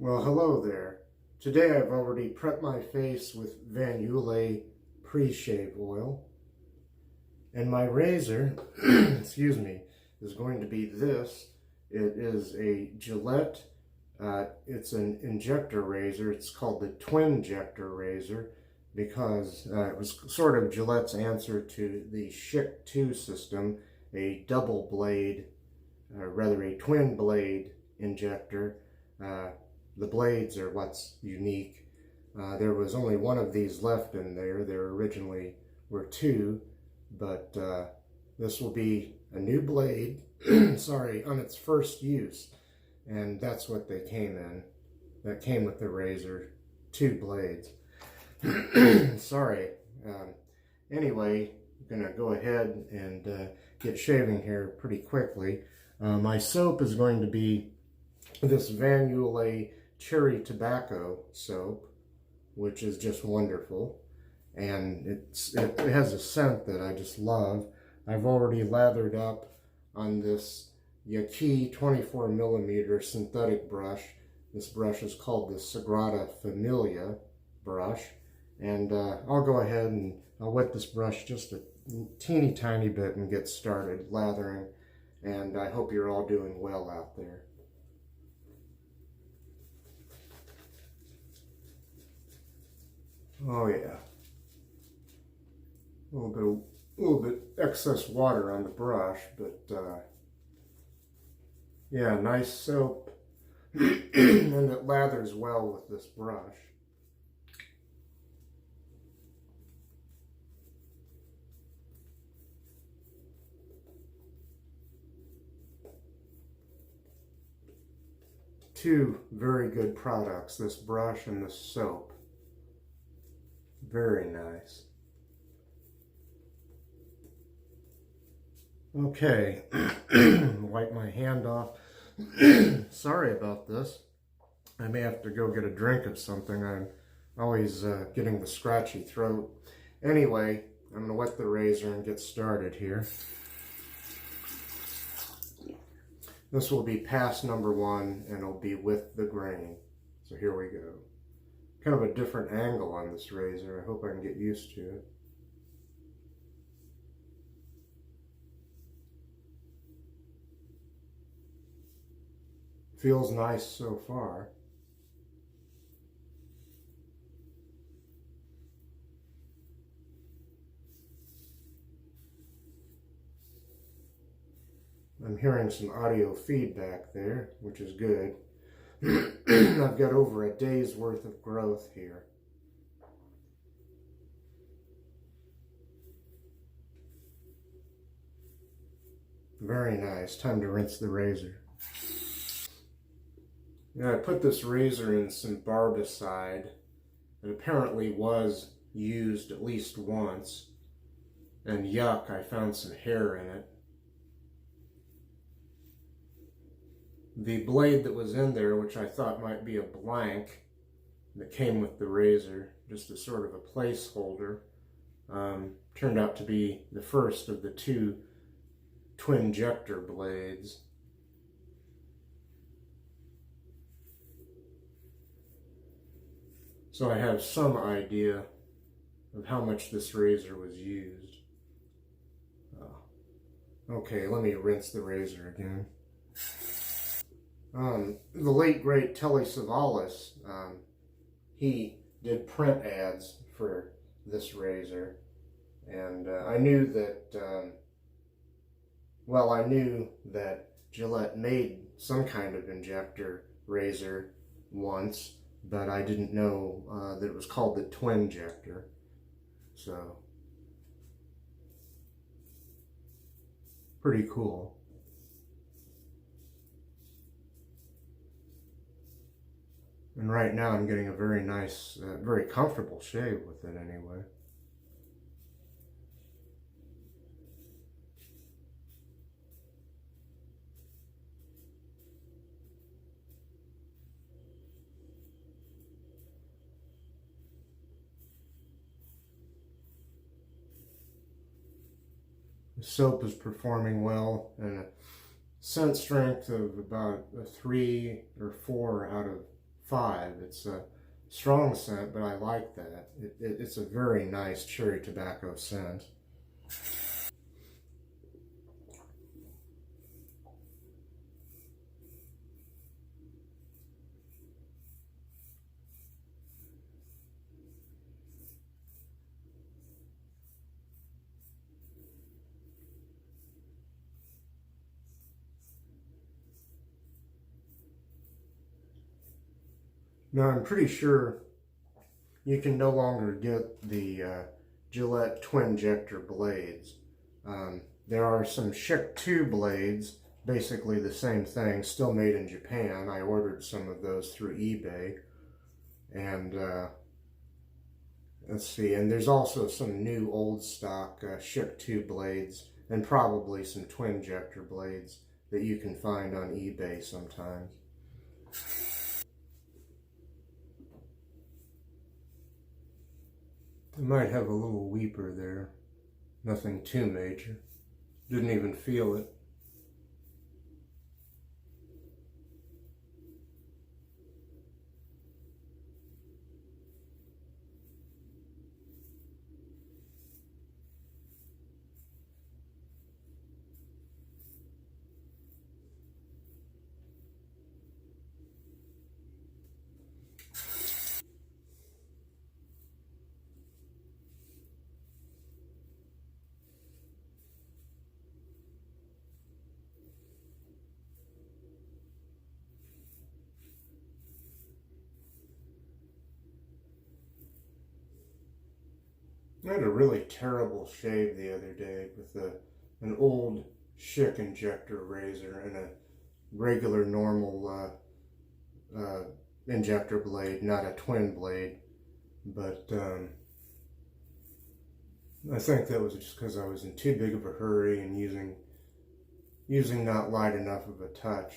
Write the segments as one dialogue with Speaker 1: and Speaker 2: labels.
Speaker 1: Well, hello there. Today I've already prepped my face with Van Yulay pre-shave oil. And my razor, excuse me, is going to be this. It is a Gillette, it's an injector razor. It's called the Twinjector razor because it was sort of Gillette's answer to the XXXIX system, a double blade, rather a twin blade injector. The blades are what's unique. There was only one of these left in there. There originally were two, but this will be a new blade, sorry, on its first use. And that's what they came in. That came with the razor, two blades. Sorry. Anyway, I'm gonna go ahead and get shaving here pretty quickly. My soap is going to be this Van Yulay Cherry Tobacco soap, which is just wonderful, and it has a scent that I just love. I've already lathered up on this Yaqi 24mm synthetic brush. This brush is called the Sagrada Familia brush, and I'll go ahead and I'll wet this brush just a teeny tiny bit and get started lathering, and I hope you're all doing well out there. Oh yeah, a little bit excess water on the brush, but yeah, nice soap, and it lathers well with this brush. Two very good products, this brush and this soap. Very nice. Okay, wipe my hand off. Sorry about this. I may have to go get a drink of something. I'm always getting the scratchy throat. Anyway, I'm going to wet the razor and get started here. This will be pass number 1, and it'll be with the grain. So here we go. Kind of a different angle on this razor. I hope I can get used to it. Feels nice so far. I'm hearing some audio feedback there, which is good. I've got over a day's worth of growth here. Very nice. Time to rinse the razor. Now I put this razor in some barbicide. It apparently was used at least once. And yuck, I found some hair in it. The blade that was in there, which I thought might be a blank that came with the razor, just a sort of a placeholder, turned out to be the first of the two Twinjector blades. So I have some idea of how much this razor was used. Okay, let me rinse the razor again. The late great Telly Savalas, he did print ads for this razor, and I knew that, well, I knew that Gillette made some kind of injector razor once, but I didn't know that it was called the Twinjector. So, pretty cool. And right now I'm getting a very nice, very comfortable shave with it anyway. The soap is performing well, and a scent strength of about a 3 or 4 out of 5. It's a strong scent, but I like that. It's a very nice cherry tobacco scent. Now I'm pretty sure you can no longer get the Gillette Twinjector blades. There are some XXXIX blades, basically the same thing, still made in Japan. I ordered some of those through eBay. And let's see, and there's also some new old stock XXXIX blades, and probably some Twinjector blades that you can find on eBay sometimes. I might have a little weeper there. Nothing too major. Didn't even feel it. I had a really terrible shave the other day with an old XXXIX injector razor and a regular normal injector blade, not a twin blade. But I think that was just because I was in too big of a hurry and using not light enough of a touch.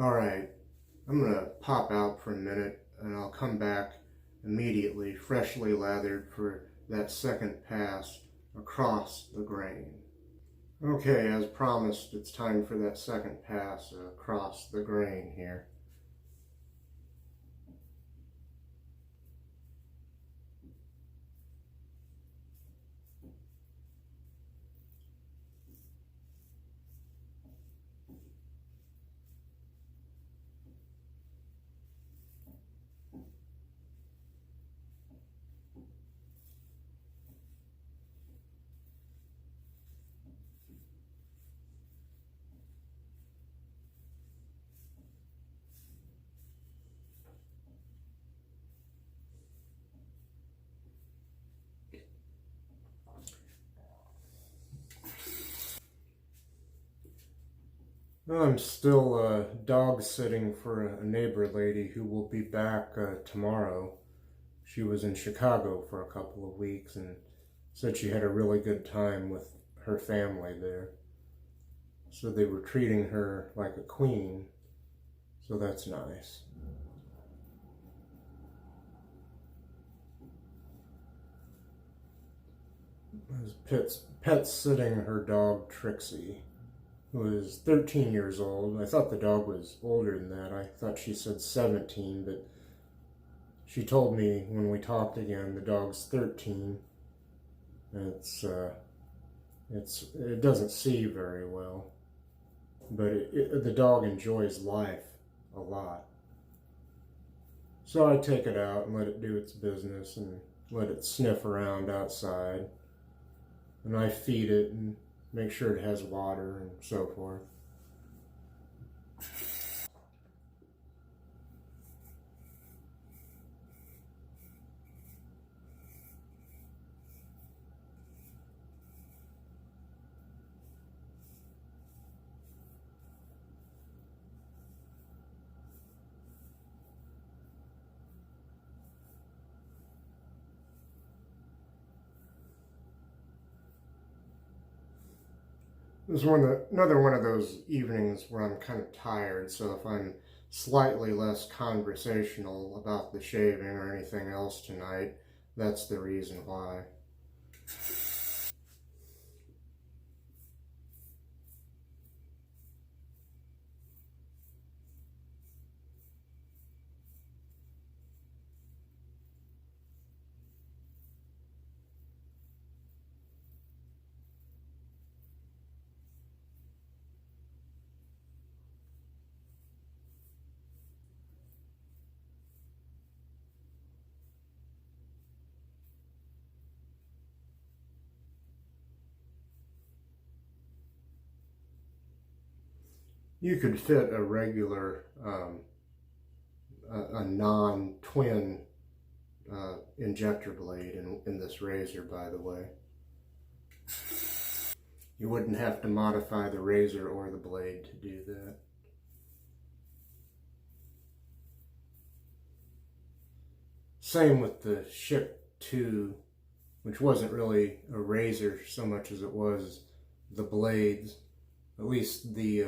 Speaker 1: Alright, I'm going to pop out for a minute and I'll come back immediately, freshly lathered, for that second pass across the grain. Okay, as promised, it's time for that second pass across the grain here. I'm still dog sitting for a neighbor lady who will be back tomorrow. She was in Chicago for a couple of weeks and said she had a really good time with her family there. So they were treating her like a queen, so that's nice. I was pet sitting her dog Trixie, who was 13 years old. I thought the dog was older than that. I thought she said 17, but she told me when we talked again the dog's 13. It doesn't see very well, but the dog enjoys life a lot. So I take it out and let it do its business and let it sniff around outside. And I feed it and make sure it has water and so forth. This is another one of those evenings where I'm kind of tired, so if I'm slightly less conversational about the shaving or anything else tonight. That's the reason why. You could fit a regular, a non-twin injector blade in this razor, by the way. You wouldn't have to modify the razor or the blade to do that. Same with the Ship 2, which wasn't really a razor so much as it was the blades. At least the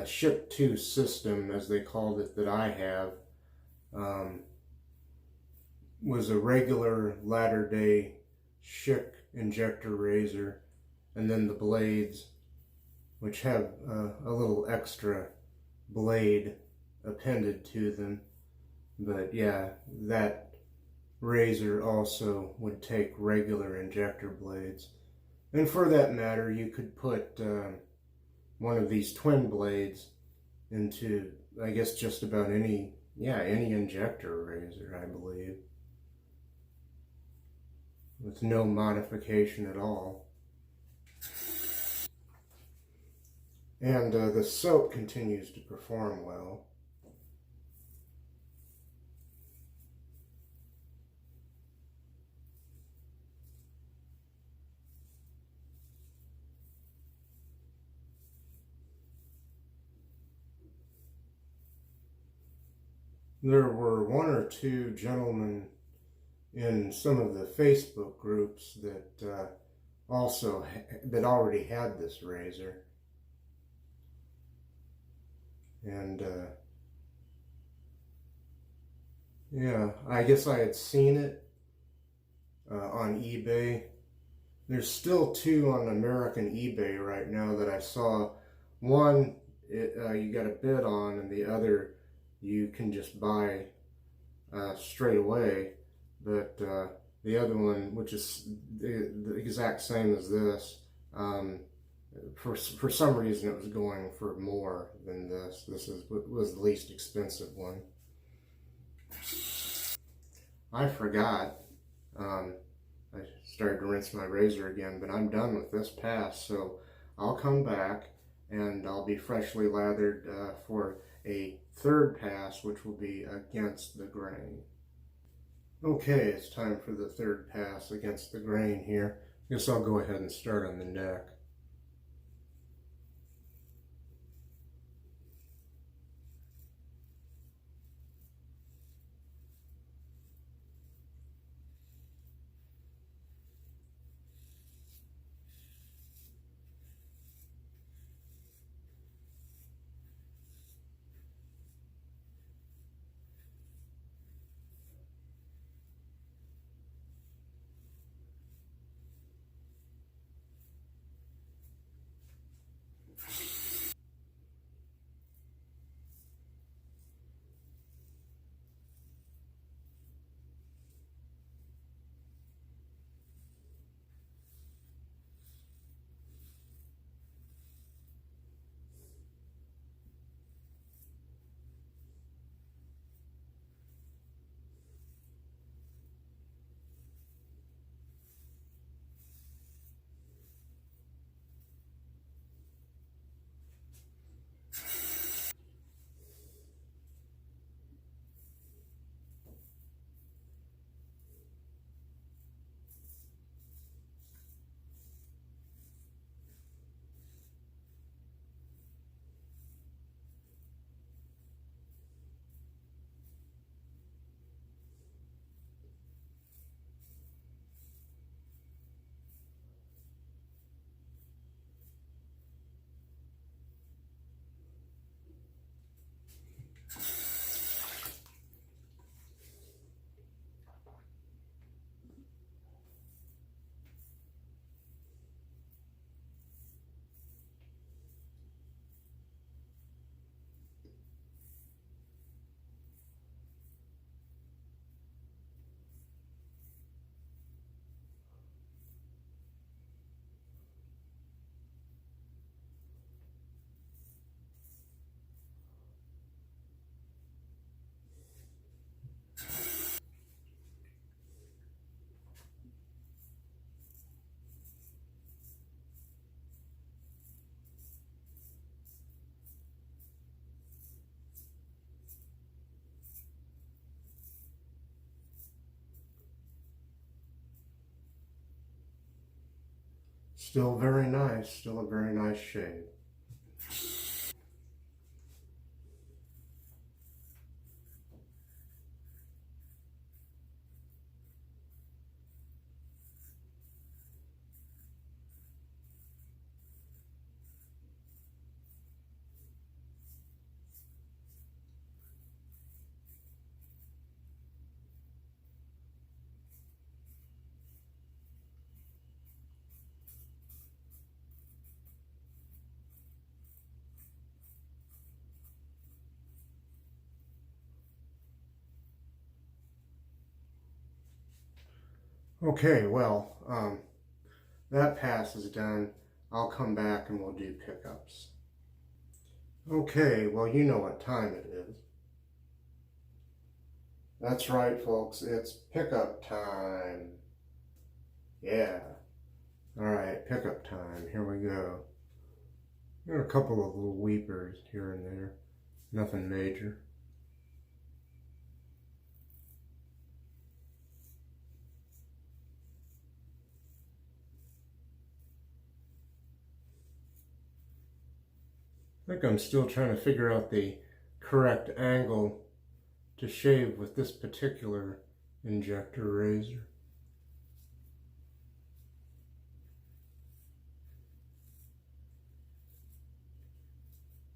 Speaker 1: Ship 2 system, as they called it, that I have, was a regular latter-day Schick injector razor, and then the blades, which have a little extra blade appended to them. But yeah, that razor also would take regular injector blades. And for that matter, you could put one of these twin blades into, I guess, just about any injector razor, I believe, with no modification at all. And the soap continues to perform well. There were one or two gentlemen in some of the Facebook groups that already had this razor, and yeah, I guess I had seen it on eBay. There's still two on American eBay right now that I saw. One you got a bid on, and the other you can just buy straight away. But the other one, which is the exact same as this, for some reason it was going for more than this. This was the least expensive one. I forgot. I started to rinse my razor again, but I'm done with this pass, so I'll come back and I'll be freshly lathered for a third pass, which will be against the grain. Okay, it's time for the third pass against the grain here. I guess I'll go ahead and start on the neck. Still very nice, still a very nice shave. Okay, well, that pass is done. I'll come back and we'll do pickups. Okay, well, you know what time it is. That's right, folks, it's pickup time. Yeah. Alright, pickup time. Here we go. There are a couple of little weepers here and there. Nothing major. I think I'm still trying to figure out the correct angle to shave with this particular injector razor.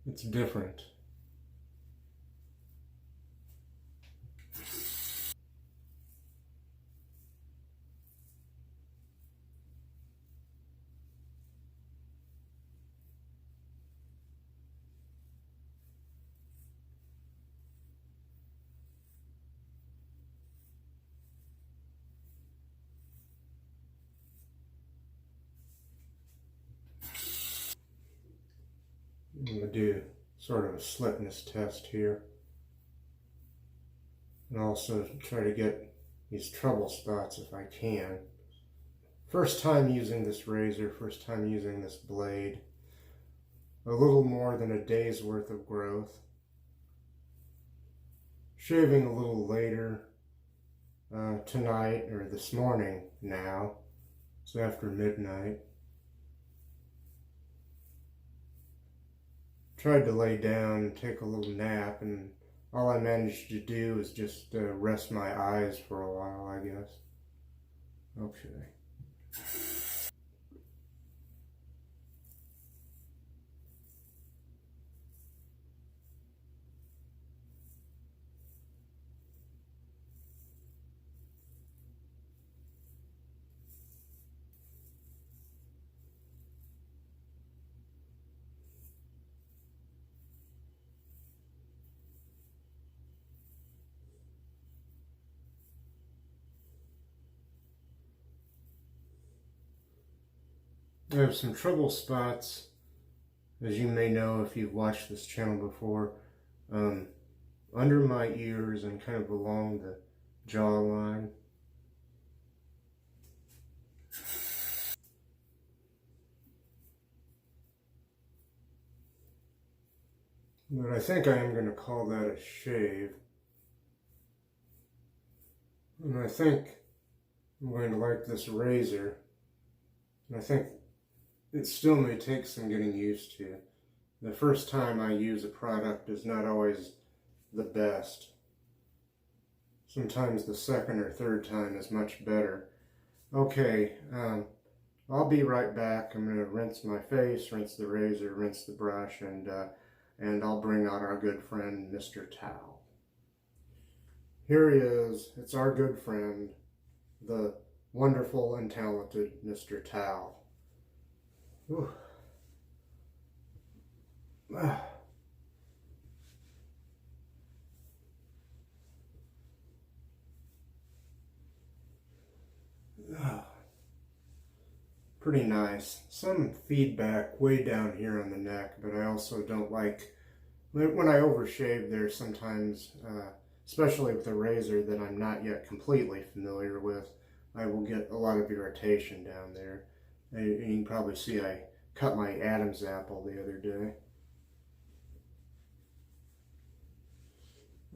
Speaker 1: It's different. I'm going to do sort of a slipness test here. And also try to get these trouble spots if I can. First time using this razor, first time using this blade. A little more than a day's worth of growth. Shaving a little later tonight, or this morning now. It's after midnight. Tried to lay down and take a little nap, and all I managed to do is just rest my eyes for a while, I guess. Okay. I have some trouble spots, as you may know if you've watched this channel before, under my ears and kind of along the jawline. But I think I am going to call that a shave. And I think I'm going to like this razor. And I think it still may take some getting used to. The first time I use a product is not always the best. Sometimes the second or third time is much better. Okay, I'll be right back. I'm going to rinse my face, rinse the razor, rinse the brush, and I'll bring out our good friend, Mr. Towel. Here he is. It's our good friend, the wonderful and talented Mr. Towel. Whew. Ah. Ah. Pretty nice. Some feedback way down here on the neck, but I also don't like, when I overshave there sometimes, especially with a razor that I'm not yet completely familiar with, I will get a lot of irritation down there. And you can probably see I cut my Adam's apple the other day.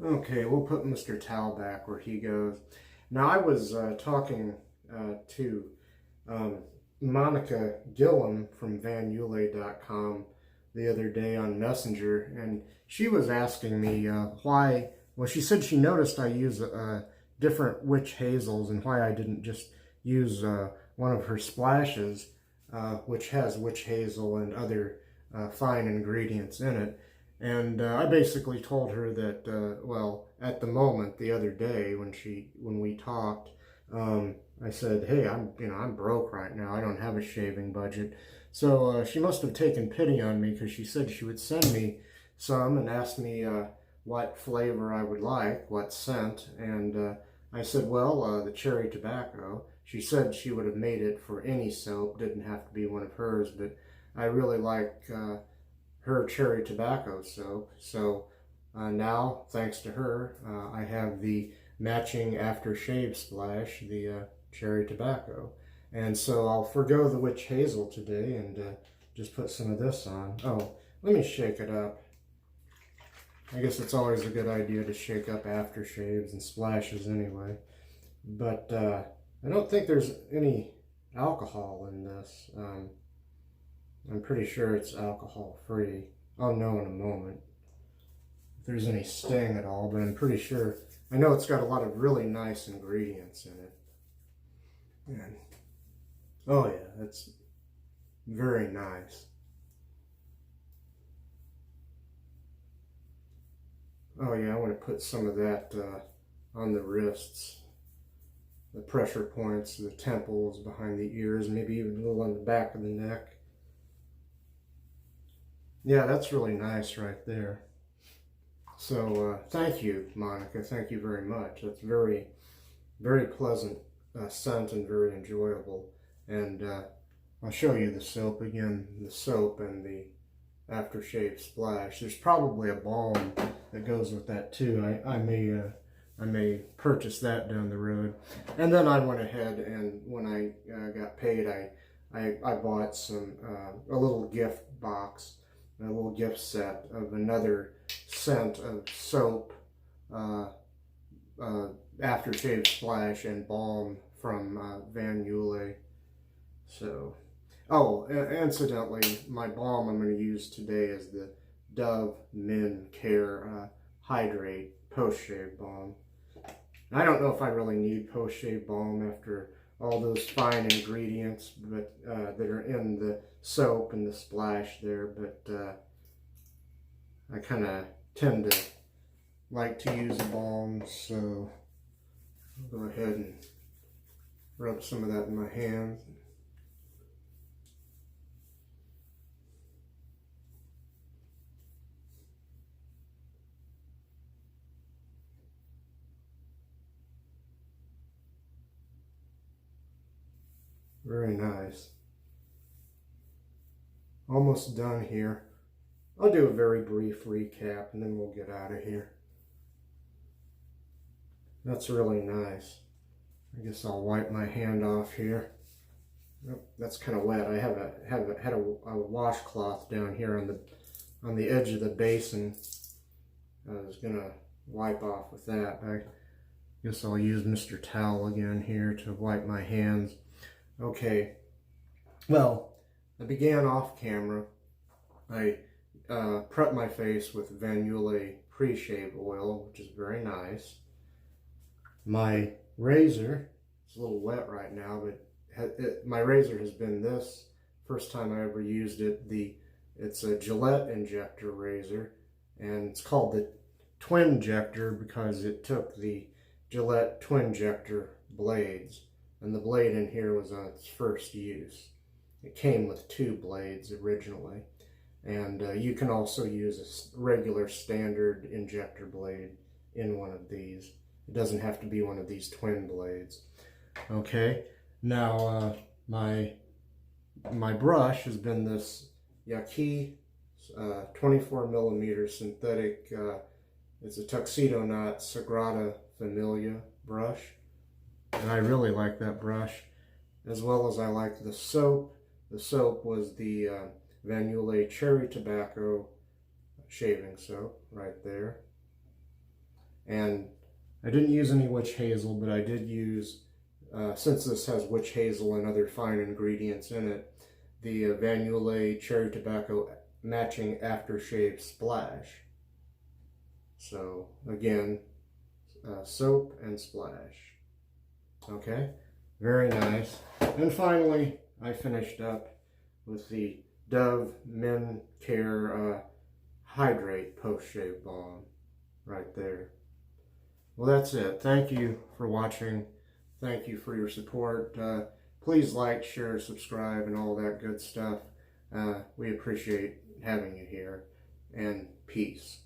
Speaker 1: Okay, we'll put Mr. Towel back where he goes. Now I was talking to Monica Gillum from VanYulay.com the other day on Messenger, and she was asking me why. Well, she said she noticed I use different witch hazels and why I didn't just use one of her splashes, which has witch hazel and other fine ingredients in it. And I basically told her that, well, at the moment, the other day when we talked, I said, hey, I'm broke right now. I don't have a shaving budget. So she must have taken pity on me, because she said she would send me some and asked me what flavor I would like, what scent. And I said, well, the cherry tobacco. She said she would have made it for any soap, didn't have to be one of hers, but I really like her cherry tobacco soap. So now, thanks to her, I have the matching aftershave splash, the cherry tobacco. And so I'll forgo the witch hazel today and just put some of this on. Oh, let me shake it up. I guess it's always a good idea to shake up aftershaves and splashes anyway. But I don't think there's any alcohol in this. I'm pretty sure it's alcohol free. I'll know in a moment if there's any sting at all, but I'm pretty sure. I know it's got a lot of really nice ingredients in it. And, oh yeah, that's very nice. Oh yeah, I want to put some of that on the wrists, the pressure points, the temples, behind the ears, maybe even a little on the back of the neck. Yeah, that's really nice right there. So thank you, Monica. Thank you very much. That's very, very pleasant scent and very enjoyable. And I'll show you the soap again, the soap and the aftershave splash. There's probably a balm that goes with that too. I may purchase that down the road. And then I went ahead and when I got paid, I bought some a little gift box, a little gift set of another scent of soap, aftershave splash, and balm from VanYulay. So, oh, incidentally, my balm I'm going to use today is the Dove Men Hydrate post-shave balm. I don't know if I really need post-shave balm after all those fine ingredients but that are in the soap and the splash there, but I kind of tend to like to use a balm, so I'll go ahead and rub some of that in my hands. Very nice. Almost done here. I'll do a very brief recap and then we'll get out of here. That's really nice. I guess I'll wipe my hand off here. Oh, that's kind of wet. I had a washcloth down here on the edge of the basin. I was gonna wipe off with that. I guess I'll use Mr. Towel again here to wipe my hands. Okay, well, I began off camera. I prepped my face with VanYulay pre-shave oil, which is very nice. My razor, it's a little wet right now, but my razor has been this, first time I ever used it, it's a Gillette injector razor, and it's called the Twinjector because it took the Gillette Twinjector blades. And the blade in here was on its first use. It came with 2 blades originally. And you can also use a regular standard injector blade in one of these. It doesn't have to be one of these twin blades. Okay, now my brush has been this Yaqi 24mm synthetic, it's a tuxedo knot Sagrada Familia brush. And I really like that brush, as well as I like the soap. The soap was the VanYulay Cherry Tobacco shaving soap right there. And I didn't use any witch hazel, but I did use since this has witch hazel and other fine ingredients in it, the Van Yulay Cherry Tobacco Matching Aftershave Splash. So again, soap and splash. Okay, very nice. And finally, I finished up with the Dove Men Hydrate Post-Shave Balm right there. Well, that's it. Thank you for watching. Thank you for your support. Please like, share, subscribe, and all that good stuff. We appreciate having you here. And peace.